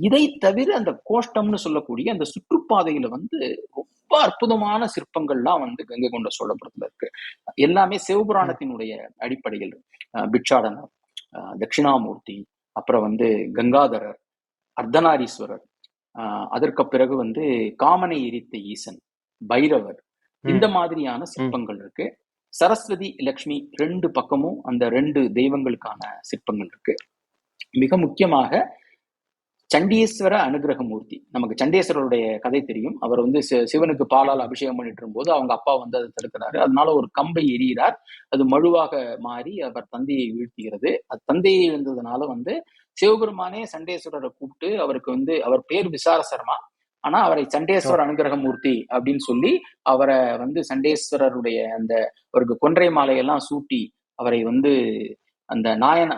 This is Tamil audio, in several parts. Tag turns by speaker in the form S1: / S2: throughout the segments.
S1: இதை தவிர அந்த கோஷ்டம்னு சொல்லக்கூடிய அந்த சுற்றுப்பாதையில வந்து ரொம்ப அற்புதமான சிற்பங்கள்லாம் வந்து கங்கை கொண்ட சோழபுரத்துல இருக்கு. எல்லாமே
S2: ம்.
S1: சிவபுராணத்தினுடைய அடிப்படையில். பிட்சாடனர், தட்சிணாமூர்த்தி, அப்புறம் வந்து கங்காதரர், அர்த்தநாரீஸ்வரர், அதற்கு பிறகு வந்து காமனை எரித்த ஈசன், பைரவர், இந்த
S2: ம்.
S1: மாதிரியான
S2: ம்.
S1: சிற்பங்கள் இருக்கு. சரஸ்வதி, லக்ஷ்மி 2 பக்கமும் அந்த 2 தெய்வங்களுக்கான சிற்பங்கள் இருக்கு. மிக முக்கியமாக சண்டீஸ்வர அனுகிரக மூர்த்தி. நமக்கு சண்டீஸ்வரருடைய கதை தெரியும். அவர் வந்து சிவனுக்கு பாலால் அபிஷேகம் பண்ணிட்டு இருக்கும்போது அவங்க அப்பா வந்து அதை தடுக்கிறாரு. அதனால ஒரு கம்பை எறிகிறார். அது மழுவாக மாறி அவர் தந்தையை வீழ்த்துகிறது. அது தந்தையை இழந்ததுனால வந்து சிவபெருமானே சண்டேஸ்வரரை கூப்பிட்டு அவருக்கு வந்து அவர் பேர் விசார சர்மா. ஆனா அவரை
S2: ஓ!
S1: சண்டேஸ்வர அனுகிரக மூர்த்தி அப்படின்னு சொல்லி அவரை வந்து சண்டேஸ்வரருடைய அந்த அவருக்கு கொன்றை மாலையெல்லாம் சூட்டி அவரை வந்து அந்த நாயன்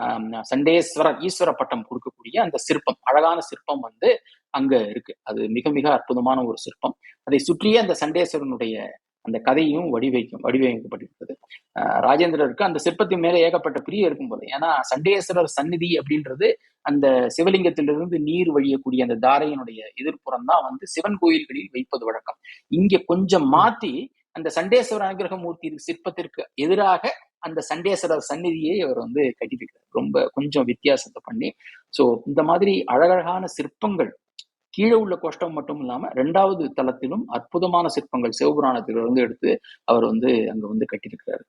S1: சண்டேஸ்வரர் ஈஸ்வர பட்டம் கொடுக்கக்கூடிய அந்த சிற்பம், அழகான சிற்பம் வந்து அங்க இருக்கு. அது மிக மிக அற்புதமான ஒரு சிற்பம். அதை சுற்றியே அந்த சண்டேஸ்வரனுடைய அந்த கதையும் வடிவமைக்கப்பட்டிருக்கிறது. ராஜேந்திரருக்கு அந்த சிற்பத்தின் மேல ஏகப்பட்ட பிரியம் இருக்கும் போது, ஏன்னா சண்டேஸ்வரர் சந்நிதி அப்படின்றது அந்த சிவலிங்கத்திலிருந்து நீர் வழியக்கூடிய அந்த தாரையினுடைய எதிர்ப்புறம் தான் வந்து சிவன் கோயில்களில் வைப்பது வழக்கம். இங்க கொஞ்சம்
S2: ம்.
S1: மாத்தி அந்த சண்டேஸ்வர அனுகிரக மூர்த்தி சிற்பத்திற்கு எதிராக அந்த சண்டேஸ்வரர் சந்நிதியை அவர் வந்து கட்டியிருக்கிறார். ரொம்ப கொஞ்சம் வித்தியாசத்தை பண்ணி. ஸோ இந்த மாதிரி அழகழகான சிற்பங்கள் கீழே உள்ள கோஷ்டம் மட்டும் இல்லாம 2வது தளத்திலும் அற்புதமான சிற்பங்கள் சிவபுராணத்திலிருந்து எடுத்து அவர் வந்து அங்க வந்து கட்டியிருக்கிறார்.